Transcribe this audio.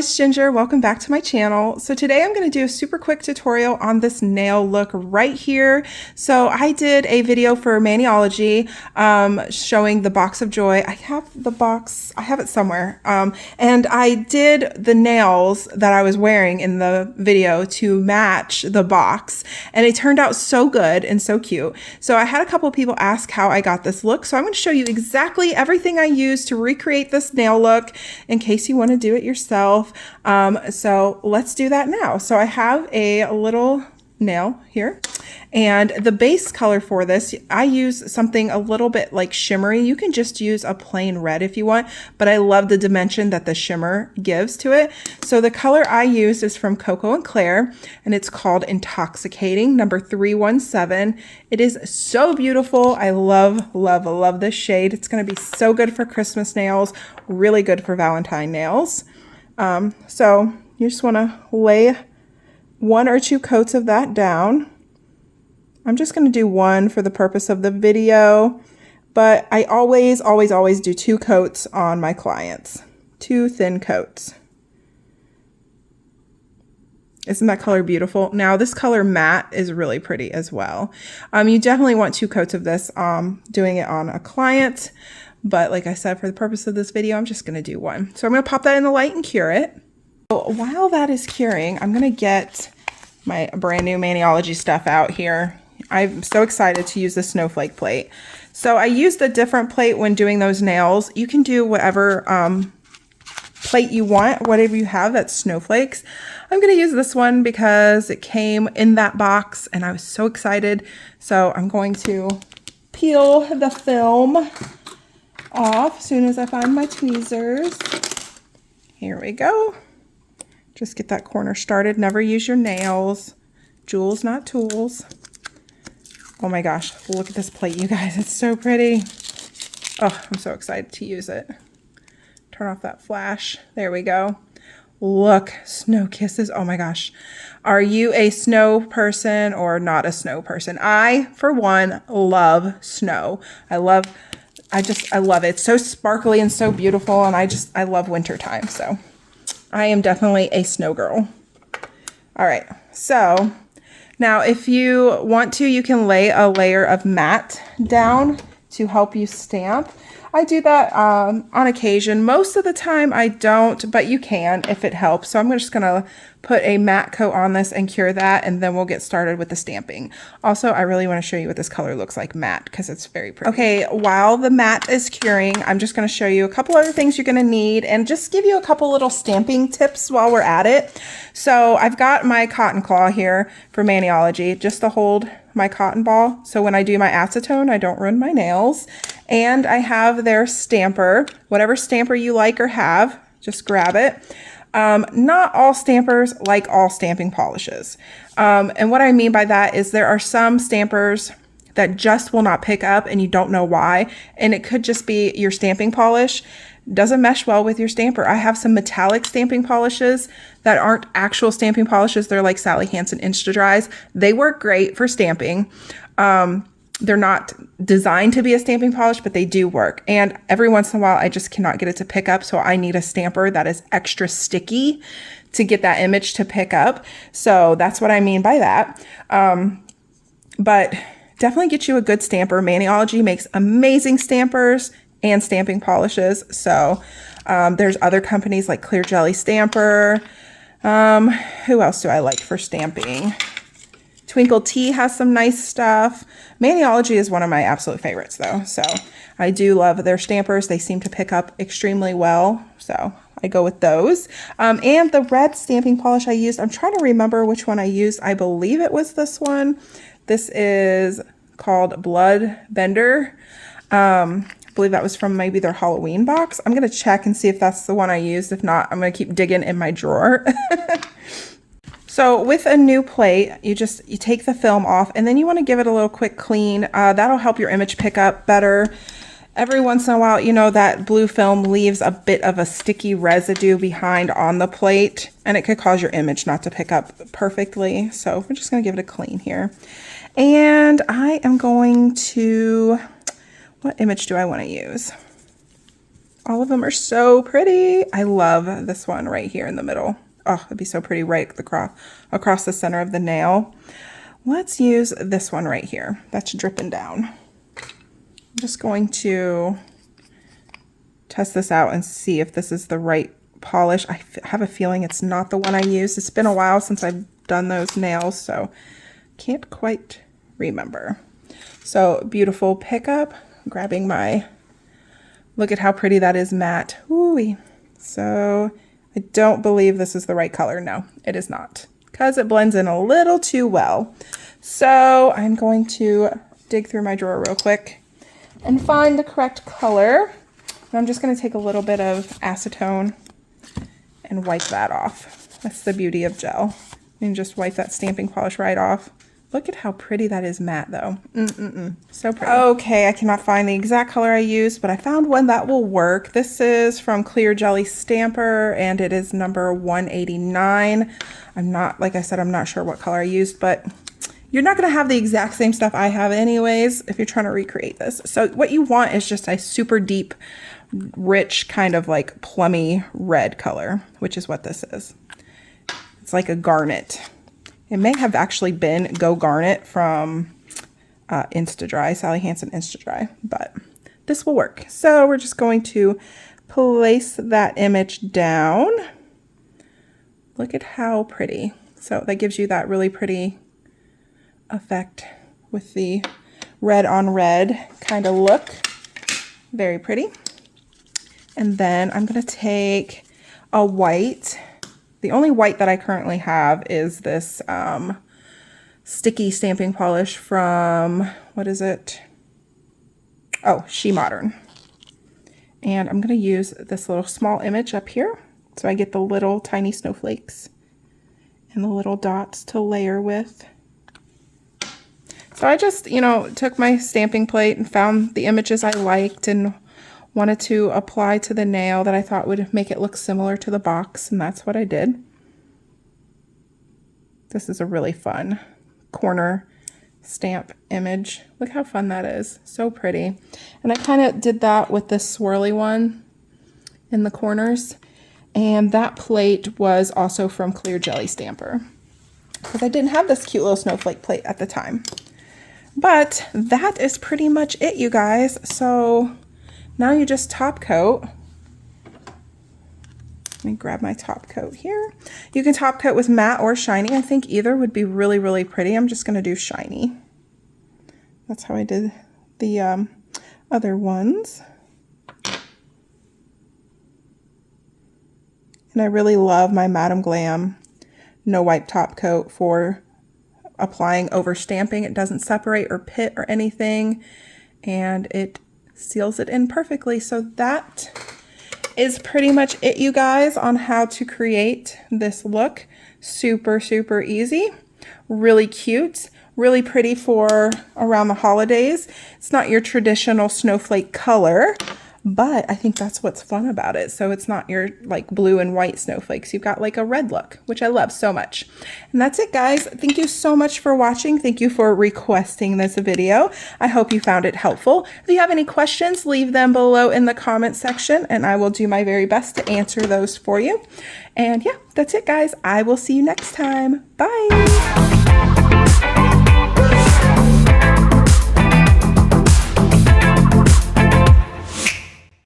it's Ginger. Welcome back to my channel. So today I'm going to do a super quick tutorial on this nail look right here. So I did a video for Maniology showing the box of joy. I have the box, I have it somewhere. And I did the nails that I was wearing in the video to match the box. And it turned out so good and so cute. So I had a couple of people ask how I got this look. So I'm going to show you exactly everything I used to recreate this nail look in case you want to do it yourself. So let's do that now. So I have a little nail here, and the base color for this, I use something a little bit like shimmery. You can just use a plain red if you want, but I love the dimension that the shimmer gives to it. So the color I use is from Coco and Claire, and it's called Intoxicating, number 317. It is so beautiful. I love this shade. It's going to be so good for Christmas nails, really good for Valentine nails. So you just want to lay 1 or 2 coats of that down. I'm just going to do 1 for the purpose of the video, but I always do 2 coats on my clients, 2 thin coats. Isn't that color beautiful? Now this color matte is really pretty as well. You definitely want 2 coats of this doing it on a client, but like I said, for the purpose of this video, I'm just going to do 1. So I'm going to pop that in the light and cure it. So while that is curing, I'm going to get my brand new Maniology stuff out here. I'm so excited to use the Snowflake plate. So I used a different plate when doing those nails. You can do whatever plate you want, whatever you have that's snowflakes. I'm going to use this one because it came in that box and I was so excited. So I'm going to peel the film off as soon as I find my tweezers. Here we go. Just get that corner started. Never use your nails. Jewels, not tools. Oh my gosh, look at this plate, you guys. It's so pretty. Oh, I'm so excited to use it. Turn off that flash. There we go. Look, snow kisses. Oh my gosh. Are you a snow person or not a snow person? I, for one, love snow. I love it. It's so sparkly and so beautiful, and I love winter time, so I am definitely a snow girl. All right, so now if you want to, you can lay a layer of matte down to help you stamp. I do that on occasion. Most of the time I don't, but you can if it helps. So I'm just gonna put a matte coat on this and cure that, and then we'll get started with the stamping. Also, I really wanna show you what this color looks like matte because it's very pretty. Okay, while the matte is curing, I'm just gonna show you a couple other things you're gonna need and just give you a couple little stamping tips while we're at it. So I've got my cotton claw here for Maniology, just to hold my cotton ball. So when I do my acetone, I don't ruin my nails. And I have their stamper, whatever stamper you like or have, just grab it. Not all stampers like all stamping polishes. And what I mean by that is there are some stampers that just will not pick up and you don't know why. And it could just be your stamping polish doesn't mesh well with your stamper. I have some metallic stamping polishes that aren't actual stamping polishes. They're like Sally Hansen Insta-Dries. They work great for stamping. They're not designed to be a stamping polish, but they do work. And every once in a while, I just cannot get it to pick up. So I need a stamper that is extra sticky to get that image to pick up. So that's what I mean by that. But definitely get you a good stamper. Maniology makes amazing stampers and stamping polishes. So there's other companies like Clear Jelly Stamper. Who else do I like for stamping? Twinkled T has some nice stuff. Maniology is one of my absolute favorites though. So I do love their stampers. They seem to pick up extremely well. So I go with those. And the red stamping polish I used, I'm trying to remember which one I used. I believe it was this one. This is called Blood Bender. I believe that was from maybe their Halloween box. I'm going to check and see if that's the one I used. If not, I'm going to keep digging in my drawer. So with a new plate, you take the film off and then you want to give it a little quick clean. That'll help your image pick up better. Every once in a while, you know, that blue film leaves a bit of a sticky residue behind on the plate, and it could cause your image not to pick up perfectly. So we're just going to give it a clean here. And I am going to, what image do I want to use? All of them are so pretty. I love this one right here in the middle. Oh, it'd be so pretty right across the center of the nail. Let's use this one right here. That's dripping down. I'm just going to test this out and see if this is the right polish. I have a feeling it's not the one I used. It's been a while since I've done those nails, so can't quite remember. So beautiful pickup. Grabbing my, look at how pretty that is matte. Ooh-wee. So I don't believe this is the right color. No, it is not, because it blends in a little too well. So I'm going to dig through my drawer real quick and find the correct color. And I'm just going to take a little bit of acetone and wipe that off. That's the beauty of gel. And just wipe that stamping polish right off. Look at how pretty that is matte though. So pretty. Okay, I cannot find the exact color I used, but I found one that will work. This is from Clear Jelly Stamper, and it is number 189. Like I said, I'm not sure what color I used, but you're not gonna have the exact same stuff I have anyways if you're trying to recreate this. So what you want is just a super deep, rich, kind of like plummy red color, which is what this is. It's like a garnet. It may have actually been Go Garnet from Insta-Dry, Sally Hansen Insta-Dry, but this will work. So we're just going to place that image down. Look at how pretty. So that gives you that really pretty effect with the red on red kind of look. Very pretty. And then I'm going to take a white. The only white that I currently have is this sticky stamping polish from, what is it? Oh, She Modern. And I'm going to use this little small image up here so I get the little tiny snowflakes and the little dots to layer with. So I just, took my stamping plate and found the images I liked and wanted to apply to the nail that I thought would make it look similar to the box, and that's what I did. This is a really fun corner stamp image. Look how fun that is. So pretty. And I kind of did that with this swirly one in the corners. And that plate was also from Clear Jelly Stamper, because I didn't have this cute little snowflake plate at the time. But that is pretty much it, you guys. So now you just top coat. Let me grab my top coat here. You can top coat with matte or shiny. I think either would be really, really pretty. I'm just going to do shiny. That's how I did the other ones. And I really love my Madam Glam No Wipe top coat for applying over stamping. It doesn't separate or pit or anything, and it seals it in perfectly. So that is pretty much it, you guys, on how to create this look. Super, super easy, really cute, really pretty for around the holidays. It's not your traditional snowflake color, but I think that's what's fun about it. So it's not your like blue and white snowflakes. You've got like a red look, which I love so much. And that's it, guys. Thank you so much for watching. Thank you for requesting this video. I hope you found it helpful. If you have any questions, leave them below in the comment section, and I will do my very best to answer those for you. And yeah, that's it, guys. I will see you next time. Bye.